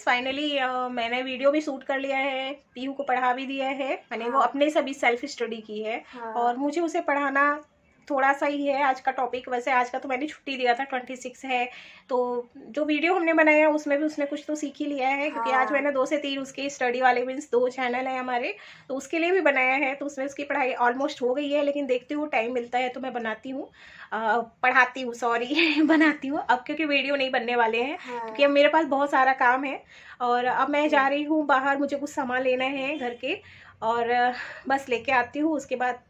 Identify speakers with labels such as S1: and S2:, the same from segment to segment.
S1: Finally मैंने video भी shoot कर लिया है, पीहू को पढ़ा भी दिया है। मैंने वो अपने से भी सेल्फ स्टडी की है और मुझे उसे पढ़ाना थोड़ा सा ही है आज का टॉपिक। वैसे आज का तो मैंने छुट्टी दिया था, 26 है, तो जो वीडियो हमने बनाया उसमें भी उसने कुछ तो सीख ही लिया है, क्योंकि आज मैंने 2 से 3 उसके स्टडी वाले मीन्स 2 चैनल हैं हमारे, तो उसके लिए भी बनाया है। तो उसमें उसकी पढ़ाई ऑलमोस्ट हो गई है, लेकिन देखती हूँ टाइम मिलता है तो मैं बनाती हूँ, पढ़ाती हूँ, सॉरी बनाती हूँ अब, क्योंकि वीडियो नहीं बनने वाले हैं क्योंकि अब मेरे पास बहुत सारा काम है। और अब मैं जा रही हूँ बाहर, मुझे कुछ सामान लेना है घर के, और बस लेके आती हूँ, उसके बाद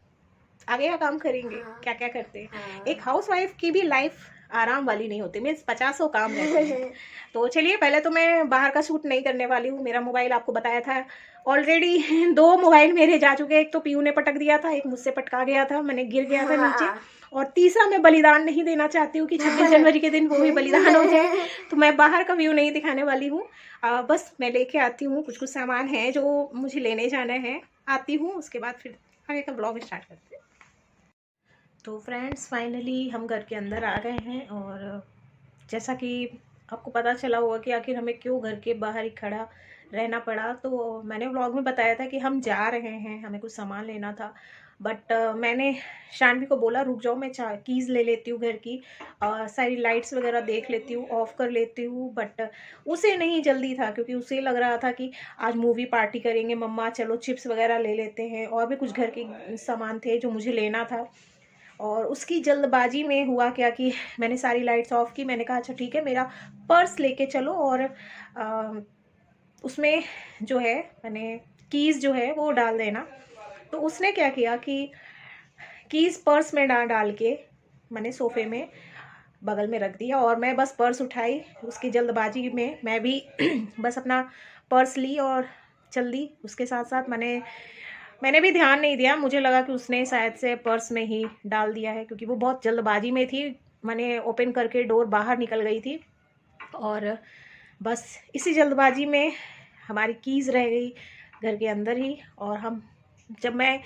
S1: आगे का काम करेंगे। क्या क्या करते हैं, एक हाउसवाइफ की भी लाइफ आराम वाली नहीं होती, मीन्स 50 काम रहते हैं। तो चलिए, पहले तो मैं बाहर का शूट नहीं करने वाली हूँ। मेरा मोबाइल आपको बताया था ऑलरेडी 2 मोबाइल मेरे जा चुके हैं, एक तो पीयू ने पटक दिया था, एक मुझसे पटका गया था, मैंने गिर गया था नीचे, और तीसरा मैं बलिदान नहीं देना चाहती हूँ कि 26 जनवरी के दिन वो भी बलिदान हो जाए, तो मैं बाहर का व्यू नहीं दिखाने वाली हूँ। बस मैं लेके आती हूँ, कुछ कुछ सामान है जो मुझे लेने जाना है, आती हूँ, उसके बाद फिर आगे का ब्लॉग स्टार्ट करते हैं। तो फ्रेंड्स, फाइनली हम घर के अंदर आ गए हैं, और जैसा कि आपको पता चला होगा कि आखिर हमें क्यों घर के बाहर ही खड़ा रहना पड़ा, तो मैंने व्लॉग में बताया था कि हम जा रहे हैं, हमें कुछ सामान लेना था। बट मैंने शानवी को बोला रुक जाओ, मैं कीज़ ले लेती हूँ घर की, सारी लाइट्स वगैरह देख लेती हूँ, ऑफ कर लेती हूँ। बट उसे नहीं जल्दी था, क्योंकि उसे लग रहा था कि आज मूवी पार्टी करेंगे मम्मा, चलो चिप्स वगैरह ले लेते हैं, और भी कुछ घर के सामान थे जो मुझे लेना था। और उसकी जल्दबाजी में हुआ क्या कि मैंने सारी लाइट्स ऑफ की, मैंने कहा अच्छा ठीक है, मेरा पर्स लेके चलो, और उसमें जो है मैंने कीज़ जो है वो डाल देना। तो उसने क्या किया कि कीज़ पर्स में डाल के मैंने सोफे में बगल में रख दिया, और मैं बस पर्स उठाई, उसकी जल्दबाजी में मैं भी बस अपना पर्स ली और चल दी। उसके साथ साथ मैंने भी ध्यान नहीं दिया, मुझे लगा कि उसने शायद से पर्स में ही डाल दिया है, क्योंकि वो बहुत जल्दबाजी में थी। मैंने ओपन करके डोर बाहर निकल गई थी, और बस इसी जल्दबाजी में हमारी कीज़ रह गई घर के अंदर ही। और जब मैं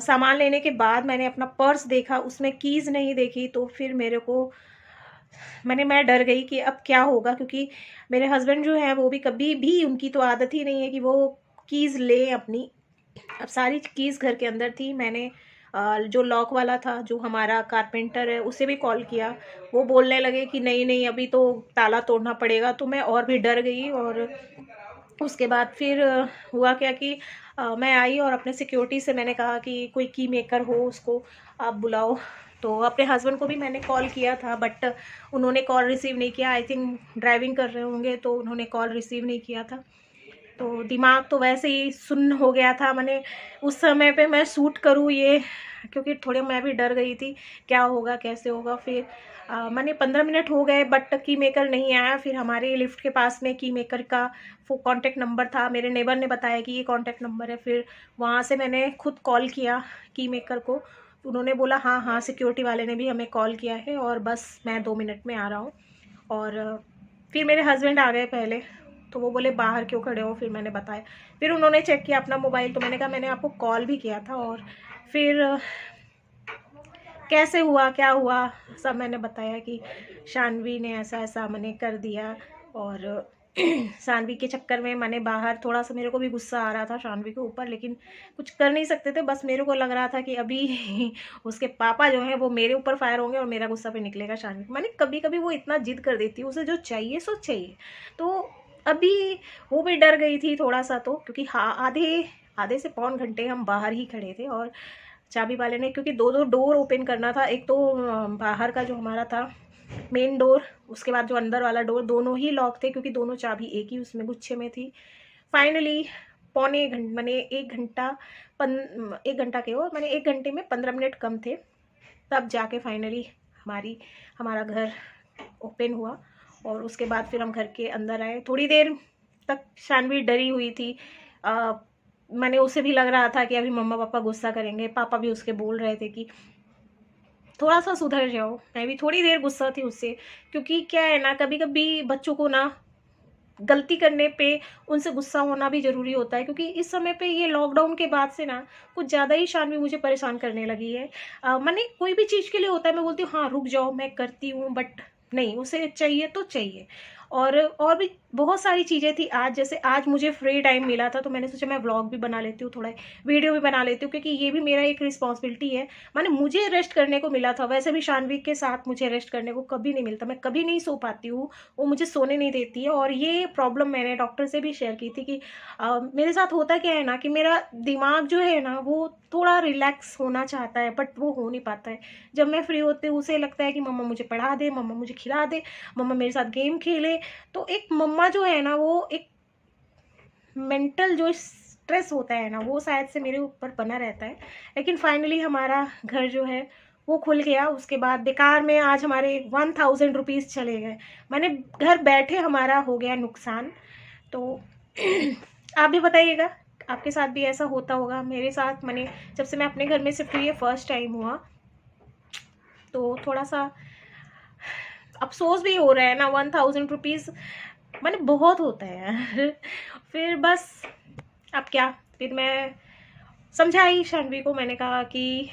S1: सामान लेने के बाद मैंने अपना पर्स देखा, उसमें कीज़ नहीं देखी, तो फिर मैं डर गई कि अब क्या होगा, क्योंकि मेरे हस्बैंड जो हैं वो भी कभी भी, उनकी तो आदत ही नहीं है कि वो कीज़ लें अपनी। अब सारी कीज़ घर के अंदर थी। मैंने जो लॉक वाला था, जो हमारा कारपेंटर है, उसे भी कॉल किया, वो बोलने लगे कि नहीं नहीं अभी तो ताला तोड़ना पड़ेगा, तो मैं और भी डर गई। और उसके बाद फिर हुआ क्या कि मैं आई और अपने सिक्योरिटी से मैंने कहा कि कोई की मेकर हो उसको आप बुलाओ। तो अपने हस्बैंड को भी मैंने कॉल किया था, बट उन्होंने कॉल रिसीव नहीं किया, आई थिंक ड्राइविंग कर रहे होंगे, तो उन्होंने कॉल रिसीव नहीं किया था। तो दिमाग तो वैसे ही सुन्न हो गया था। मैंने उस समय पे मैं शूट करूँ ये, क्योंकि थोड़े मैं भी डर गई थी क्या होगा कैसे होगा। फिर मैंने 15 मिनट हो गए बट की मेकर नहीं आया। फिर हमारे लिफ्ट के पास में की मेकर का कॉन्टैक्ट नंबर था, मेरे नेबर ने बताया कि ये कॉन्टैक्ट नंबर है। फिर वहाँ से मैंने खुद कॉल किया की मेकर को, उन्होंने बोला हाँ हाँ सिक्योरिटी वाले ने भी हमें कॉल किया है और बस मैं 2 मिनट में आ रहा हूँ। और फिर मेरे हस्बैंड आ गए पहले, तो वो बोले बाहर क्यों खड़े हो। फिर मैंने बताया, फिर उन्होंने चेक किया अपना मोबाइल, तो मैंने कहा मैंने आपको कॉल भी किया था। और फिर कैसे हुआ क्या हुआ सब मैंने बताया कि शानवी ने ऐसा ऐसा मैंने कर दिया। और शानवी के चक्कर में मैंने बाहर, थोड़ा सा मेरे को भी गुस्सा आ रहा था शानवी के ऊपर, लेकिन कुछ कर नहीं सकते थे। बस मेरे को लग रहा था कि अभी उसके पापा जो हैं वो मेरे ऊपर फायर होंगे और मेरा गुस्सा पे निकलेगा शानवी को। मैंने कभी कभी वो इतना जिद कर देती है, उसे जो चाहिए सो चाहिए। तो अभी वो भी डर गई थी थोड़ा सा, तो क्योंकि हाँ आधे से पौन घंटे हम बाहर ही खड़े थे, और चाबी वाले ने, क्योंकि 2 डोर ओपन करना था, एक तो बाहर का जो हमारा था मेन डोर, उसके बाद जो अंदर वाला डोर, दोनों ही लॉक थे, क्योंकि दोनों चाबी एक ही उसमें गुच्छे में थी। फाइनली पौने घंटे मैंने 1 घंटा के हो, मैंने 1 घंटे में 15 मिनट कम थे, तब जाके फाइनली हमारा घर ओपन हुआ। और उसके बाद फिर हम घर के अंदर आए। थोड़ी देर तक शानवी डरी हुई थी, मैंने उसे भी लग रहा था कि अभी मम्मा पापा गुस्सा करेंगे, पापा भी उसके बोल रहे थे कि थोड़ा सा सुधर जाओ। मैं भी थोड़ी देर गुस्सा थी उससे, क्योंकि क्या है ना, कभी कभी बच्चों को ना गलती करने पे उनसे गुस्सा होना भी ज़रूरी होता है। क्योंकि इस समय पे ये लॉकडाउन के बाद से ना कुछ ज़्यादा ही शानवी मुझे परेशान करने लगी है। मैंने कोई भी चीज़ के लिए होता है मैं बोलती हूँ हाँ रुक जाओ मैं करती हूँ, बट नहीं, उसे चाहिए तो चाहिए। और भी बहुत सारी चीज़ें थी। आज जैसे आज मुझे फ्री टाइम मिला था तो मैंने सोचा मैं व्लॉग भी बना लेती हूँ, थोड़ा वीडियो भी बना लेती हूँ, क्योंकि ये भी मेरा एक रिस्पॉन्सिबिलिटी है। माने मुझे रेस्ट करने को मिला था, वैसे भी शानवी के साथ मुझे रेस्ट करने को कभी नहीं मिलता, मैं कभी नहीं सो पाती हूँ, वो मुझे सोने नहीं देती है। और ये प्रॉब्लम मैंने डॉक्टर से भी शेयर की थी कि मेरे साथ होता क्या है ना कि मेरा दिमाग जो है ना वो थोड़ा रिलैक्स होना चाहता है, बट वो हो नहीं पाता है। जब मैं फ्री होती हूँ उसे लगता है कि मम्मा मुझे पढ़ा दे, मम्मा मुझे खिला दे, मम्मा मेरे साथ गेम खेले। तो एक मम्मा जो है ना वो एक मेंटल जो स्ट्रेस होता है ना वो शायद से मेरे ऊपर बना रहता है। लेकिन फाइनली हमारा घर जो है वो खुल गया। उसके बाद बेकार में आज हमारे 1000 रुपीज़ चले गए, मैंने घर बैठे हमारा हो गया नुकसान। तो आप भी बताइएगा, आपके साथ भी ऐसा होता होगा। मेरे साथ मैंने जब से मैं अपने घर में शिफ्ट हुई है फर्स्ट टाइम हुआ, तो थोड़ा सा अफसोस भी हो रहा है ना। 1000 रुपीज़ मैंने बहुत होता है यार। फिर बस अब क्या, फिर मैं समझाई शानवी को, मैंने कहा कि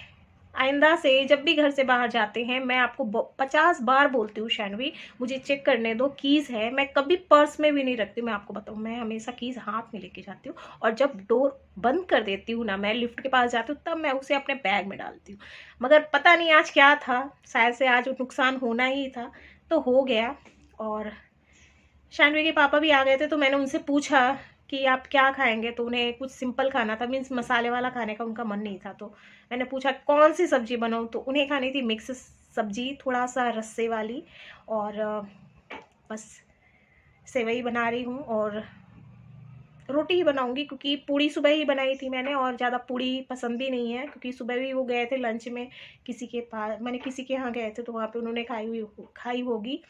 S1: आइंदा से जब भी घर से बाहर जाते हैं मैं आपको 50 बार बोलती हूँ शानवी मुझे चेक करने दो, कीज़ है, मैं कभी पर्स में भी नहीं रखती हूँ। मैं आपको बताऊँ, मैं हमेशा कीज़ हाथ में लेके जाती हूँ, और जब डोर बंद कर देती हूँ ना, मैं लिफ्ट के पास जाती हूँ, तब मैं उसे अपने बैग में डालती हूँ। मगर पता नहीं आज क्या था, शायद से आज नुकसान होना ही था तो हो गया। और शानवी के पापा भी आ गए थे तो मैंने उनसे पूछा कि आप क्या खाएंगे, तो उन्हें कुछ सिंपल खाना था, मीन्स मसाले वाला खाने का उनका मन नहीं था। तो मैंने पूछा कौन सी सब्जी बनाऊँ, तो उन्हें खानी थी मिक्स सब्जी, थोड़ा सा रस्से वाली, और बस सेवई बना रही हूँ और रोटी ही बनाऊंगी, क्योंकि पूड़ी सुबह ही बनाई थी मैंने, और ज़्यादा पूड़ी पसंद भी नहीं है, क्योंकि सुबह भी वो गए थे लंच में किसी के पास, मैंने किसी के यहाँ गए थे तो वहाँ पे उन्होंने खाई होगी।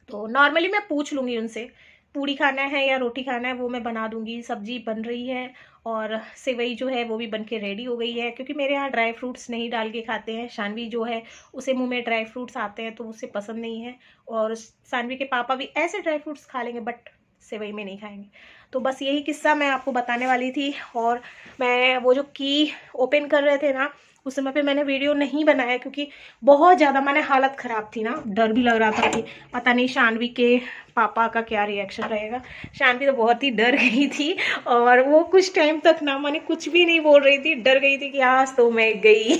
S1: तो नॉर्मली मैं पूछ लूँगी उनसे पूड़ी खाना है या रोटी खाना है, वो मैं बना दूँगी। सब्जी बन रही है और सेवई जो है वो भी बन के रेडी हो गई है, क्योंकि मेरे यहाँ ड्राई फ्रूट्स नहीं डाल के खाते हैं। शानवी जो है उसे मुंह में ड्राई फ्रूट्स आते हैं तो उसे पसंद नहीं है, और शानवी के पापा भी ऐसे ड्राई फ्रूट्स खा लेंगे बट सेवई में नहीं खाएंगे। तो बस यही किस्सा मैं आपको बताने वाली थी। और मैं वो जो की ओपन कर रहे थे ना उस समय पे मैंने वीडियो नहीं बनाया, क्योंकि बहुत ज़्यादा मैंने हालत ख़राब थी ना, डर भी लग रहा था कि पता नहीं शानवी के पापा का क्या रिएक्शन रहेगा। शानवी तो बहुत ही डर गई थी, और वो कुछ टाइम तक ना मैंने कुछ भी नहीं बोल रही थी, डर गई थी कि आज तो मैं गई।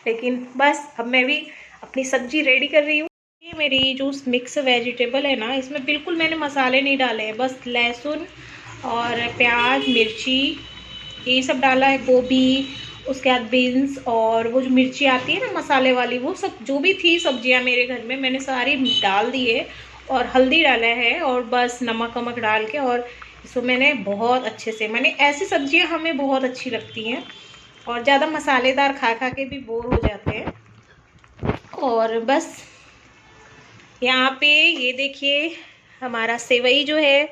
S1: लेकिन बस अब मैं भी अपनी सब्जी रेडी कर रही हूँ। ये मेरी जो मिक्स वेजिटेबल है ना, इसमें बिल्कुल मैंने मसाले नहीं डाले हैं, बस लहसुन और प्याज मिर्ची यही सब डाला है, गोभी, उसके बाद बीन्स, और वो जो मिर्ची आती है ना मसाले वाली, वो सब जो भी थी सब्जियां मेरे घर में मैंने सारी डाल दी है, और हल्दी डाला है, और बस नमक वमक डाल के, और इसको मैंने बहुत अच्छे से, मैंने ऐसी सब्जियां हमें बहुत अच्छी लगती हैं, और ज़्यादा मसालेदार खा खा के भी बोर हो जाते हैं। और बस यहाँ पे ये देखिए हमारा सेवई जो है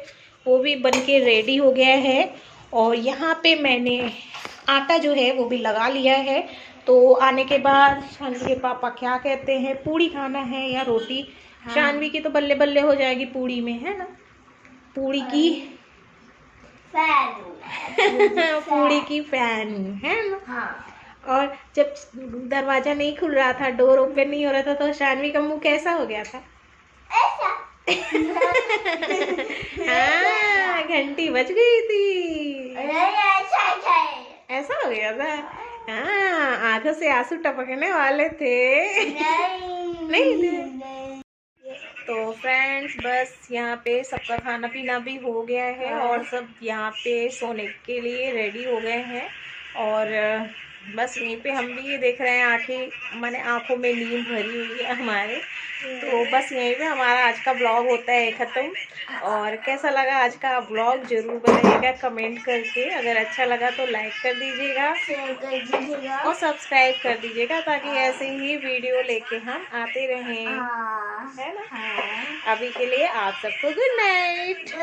S1: वो भी बनके रेडी हो गया है, और यहाँ पे मैंने आटा जो है वो भी लगा लिया है। तो आने के बाद शानवी के पापा क्या कहते हैं, पूड़ी खाना है या रोटी। हाँ। शानवी की तो बल्ले बल्ले हो जाएगी पूड़ी में, है ना, पूड़ी की फैन। पूड़ी की फैन है ना। हाँ। और जब दरवाजा नहीं खुल रहा था, डोर ओपन नहीं हो रहा था, तो शानवी का मुंह कैसा हो गया था, ऐसा। हाँ, घंटी बज गई थी, ऐसा हो गया था। हाँ, आंखों से आंसू टपकने वाले थे। नहीं थे। तो फ्रेंड्स बस यहाँ पे सबका खाना पीना भी हो गया है, और सब यहाँ पे सोने के लिए रेडी हो गए हैं, और बस यहीं पे हम भी ये देख रहे हैं, आंखें माने आंखों में नींद भरी हुई है हमारे। तो बस यहीं पे हमारा आज का ब्लॉग होता है ख़त्म। और कैसा लगा आज का ब्लॉग ज़रूर बताइएगा कमेंट करके। अगर अच्छा लगा तो लाइक कर दीजिएगा, शेयर कर दीजिएगा और सब्सक्राइब कर दीजिएगा, ताकि ऐसे ही वीडियो लेके हम आते रहें, है ना। अभी के लिए आप सबको गुड नाइट।